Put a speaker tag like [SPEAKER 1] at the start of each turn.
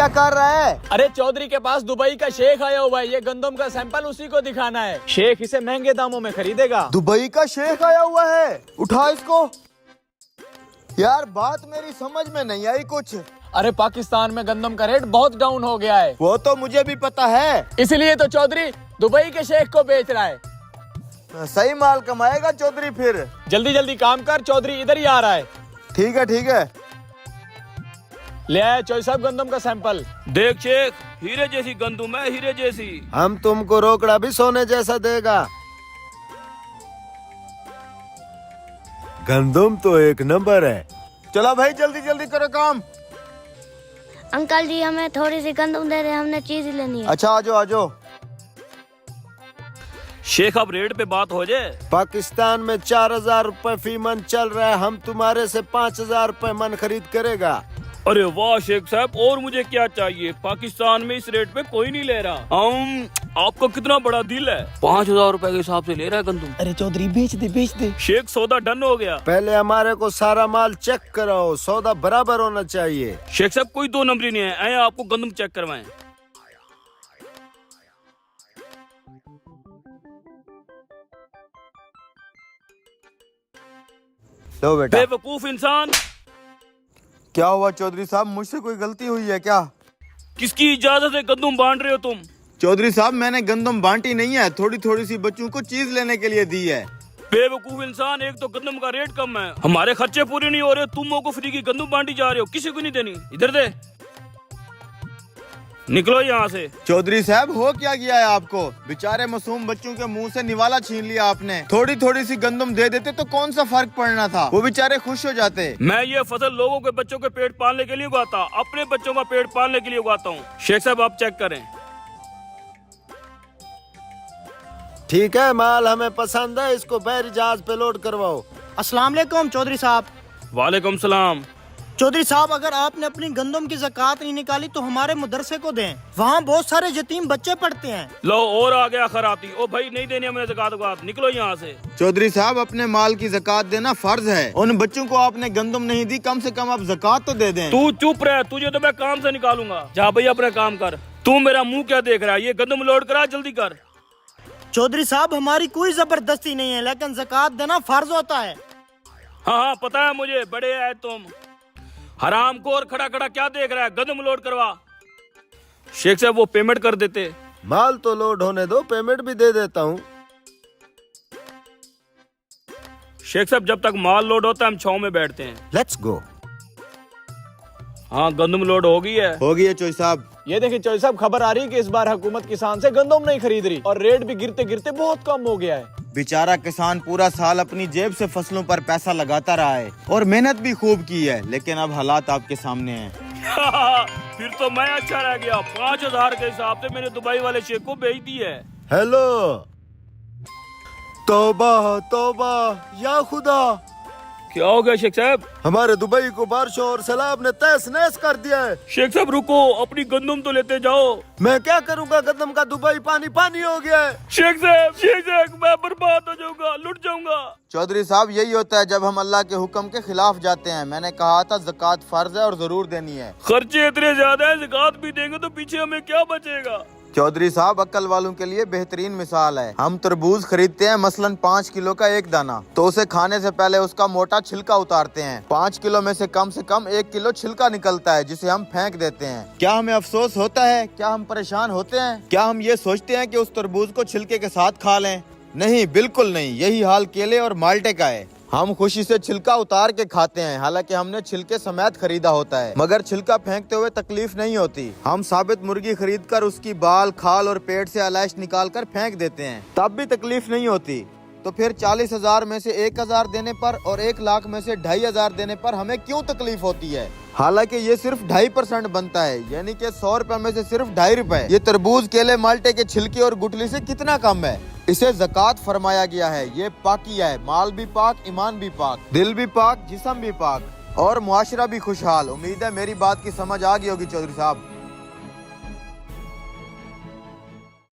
[SPEAKER 1] क्या कर रहा है?
[SPEAKER 2] अरे चौधरी के पास दुबई का शेख आया हुआ है, ये गंदम का सैंपल उसी को दिखाना है। शेख इसे महंगे दामों में खरीदेगा।
[SPEAKER 1] दुबई का शेख आया हुआ है, उठा इसको। यार बात मेरी समझ में नहीं आई कुछ।
[SPEAKER 2] अरे पाकिस्तान में गंदम का रेट बहुत डाउन हो गया है।
[SPEAKER 1] वो तो मुझे भी पता है,
[SPEAKER 2] इसलिए तो चौधरी दुबई के शेख को बेच रहा है।
[SPEAKER 1] सही माल कमाएगा चौधरी फिर।
[SPEAKER 2] जल्दी जल्दी काम कर, चौधरी इधर ही आ रहा है।
[SPEAKER 1] ठीक है ठीक है।
[SPEAKER 2] ले आए चौधरी साहब गंदम का सैंपल।
[SPEAKER 3] देख शेख, हीरे जैसी गंदम है, हीरे जैसी।
[SPEAKER 1] हम तुमको रोकड़ा भी सोने जैसा देगा। गंदम तो एक नंबर है। चलो भाई जल्दी जल्दी करो काम।
[SPEAKER 4] अंकल जी हमें थोड़ी सी गंदम दे रहे, हमने चीज लेनी है।
[SPEAKER 1] अच्छा आजो आजो।
[SPEAKER 3] शेख अब रेट पे बात हो जाए।
[SPEAKER 1] पाकिस्तान में 4000 रुपए फी मन चल रहा है, हम तुम्हारे से 5000 रुपए मन खरीद करेगा।
[SPEAKER 3] अरे वाह शेख साहब, और मुझे क्या चाहिए। पाकिस्तान में इस रेट पे कोई नहीं ले रहा। आपका कितना बड़ा दिल है, 5000 रुपए के हिसाब से ले रहा है गंदम।
[SPEAKER 2] अरे चौधरी बेच दे।
[SPEAKER 3] शेख सौदा डन हो गया।
[SPEAKER 1] पहले हमारे को सारा माल चेक कराओ, सौदा बराबर होना चाहिए।
[SPEAKER 3] शेख साहब कोई दो नंबरी नहीं है, आए आपको गंदम चेक करवाएं।
[SPEAKER 1] लो बेटा।
[SPEAKER 3] बेवकूफ इंसान,
[SPEAKER 1] क्या हुआ चौधरी साहब, मुझसे कोई गलती हुई है क्या?
[SPEAKER 3] किसकी इजाजत से गंदम बांट रहे हो तुम?
[SPEAKER 1] चौधरी साहब मैंने गंदम बांटी नहीं है, थोड़ी थोड़ी सी बच्चों को चीज लेने के लिए दी है।
[SPEAKER 3] बेवकूफ इंसान, एक तो गंदम का रेट कम है, हमारे खर्चे पूरे नहीं हो रहे, तुम लोगों को फ्री की गंदम बांटी जा रहे हो। किसी को नहीं देनी, इधर दे, निकलो यहाँ से।
[SPEAKER 1] चौधरी साहब हो क्या गया है आपको? बेचारे मासूम बच्चों के मुंह से निवाला छीन लिया आपने। थोड़ी थोड़ी सी गंदम दे देते तो कौन सा फर्क पड़ना था, वो बेचारे खुश हो जाते।
[SPEAKER 3] मैं ये फसल लोगों के बच्चों के पेट पालने के लिए उगाता, अपने बच्चों का पेट पालने के लिए उगाता हूँ। शेख साहब आप चेक करें।
[SPEAKER 1] ठीक है, माल हमें पसंद है, इसको बहरी जहाज पे लोड करवाओ।
[SPEAKER 5] अस्सलाम वालेकुम चौधरी साहब।
[SPEAKER 3] वालेकुम सलाम।
[SPEAKER 5] चौधरी साहब अगर आपने अपनी गंदम की ज़कात नहीं निकाली तो हमारे मदरसे को दें, वहाँ बहुत सारे यतीम बच्चे पढ़ते हैं।
[SPEAKER 3] लो और आ गया खराती। ओ भाई नहीं देनी हमें ज़कात वकात, निकलो यहाँ से।
[SPEAKER 1] चौधरी साहब अपने माल की ज़कात देना फर्ज है, उन बच्चों को आपने गंदम नहीं दी, कम से कम आप ज़कात तो दे दें।
[SPEAKER 3] तू चुप रह, तुझे तो मैं काम से निकालूंगा। जा भाई अपना काम कर। तू मेरा मुंह क्या देख रहा है, ये गंदम लोड करा, जल्दी कर।
[SPEAKER 5] चौधरी साहब हमारी कोई जबरदस्ती नहीं है, लेकिन ज़कात देना फर्ज होता है।
[SPEAKER 3] हाँ पता है मुझे, बड़े आए तुम। हराम को और खड़ा खड़ा क्या देख रहा है, गंदम लोड करवा। शेख साहब वो पेमेंट कर देते।
[SPEAKER 1] माल तो लोड होने दो, पेमेंट भी दे देता हूँ।
[SPEAKER 3] शेख साहब जब तक माल लोड होता है हम छाव में बैठते हैं।
[SPEAKER 1] Let's go.
[SPEAKER 3] हाँ गंदम लोड हो गई है।
[SPEAKER 1] हो गई है चौधरी साहब।
[SPEAKER 2] ये देखिए चौधरी साहब, खबर आ रही है कि इस बार हुकूमत किसान से गंदम नहीं खरीद रही और रेट भी गिरते गिरते बहुत कम हो गया है।
[SPEAKER 1] बेचारा किसान पूरा साल अपनी जेब से फसलों पर पैसा लगाता रहा है और मेहनत भी खूब की है, लेकिन अब हालात आपके सामने हैं।
[SPEAKER 3] फिर तो मैं अच्छा रह गया। 5000 के हिसाब से मैंने दुबई वाले शेख को बेच दी है।
[SPEAKER 1] हेलो, तौबा तौबा या खुदा।
[SPEAKER 3] क्या हो गया शेख साहब?
[SPEAKER 1] हमारे दुबई को बारिशों और सैलाब ने तहस नहस कर दिया है।
[SPEAKER 3] शेख साहब रुको, अपनी गंदम तो लेते जाओ।
[SPEAKER 1] मैं क्या करूंगा, गंदम का दुबई पानी पानी हो गया है।
[SPEAKER 3] शेख साहब मैं बर्बाद हो जाऊंगा, लुट जाऊंगा।
[SPEAKER 1] चौधरी साहब यही होता है जब हम अल्लाह के हुक्म के खिलाफ जाते हैं। मैंने कहा था ज़कात फर्ज है और जरूर देनी है।
[SPEAKER 3] खर्चे इतने ज्यादा है, ज़कात भी देंगे तो पीछे हमें क्या बचेगा।
[SPEAKER 1] चौधरी साहब अक्ल वालों के लिए बेहतरीन मिसाल है। हम तरबूज खरीदते हैं मसलन 5 किलो का एक दाना, तो उसे खाने से पहले उसका मोटा छिलका उतारते हैं। 5 किलो में से कम 1 किलो छिलका निकलता है, जिसे हम फेंक देते हैं। क्या हमें अफसोस होता है? क्या हम परेशान होते हैं? क्या हम ये सोचते हैं कि उस तरबूज को छिलके के साथ खा लें? नहीं, बिल्कुल नहीं। यही हाल केले और माल्टे का है। हम खुशी से छिलका उतार के खाते हैं, हालांकि हमने छिलके समेत खरीदा होता है, मगर छिलका फेंकते हुए तकलीफ नहीं होती। हम साबित मुर्गी खरीद कर उसकी बाल, खाल और पेट से आलाइश निकाल कर फेंक देते हैं, तब भी तकलीफ नहीं होती। तो फिर 40,000 में से 1,000 देने पर और 1 लाख में से 2,500 देने पर हमें क्यों तकलीफ होती है? हालांकि ये सिर्फ 2.5% बनता है, यानी कि 100 रुपए में से सिर्फ 2.5 रुपए। ये तरबूज, केले, माल्टे के छिलके और गुठली से कितना कम है। इसे ज़कात फरमाया गया है। ये पाकिया है, माल भी पाक, ईमान भी पाक, दिल भी पाक, जिस्म भी पाक और मुआशरा भी खुशहाल। उम्मीद है मेरी बात की समझ आ गई होगी चौधरी साहब।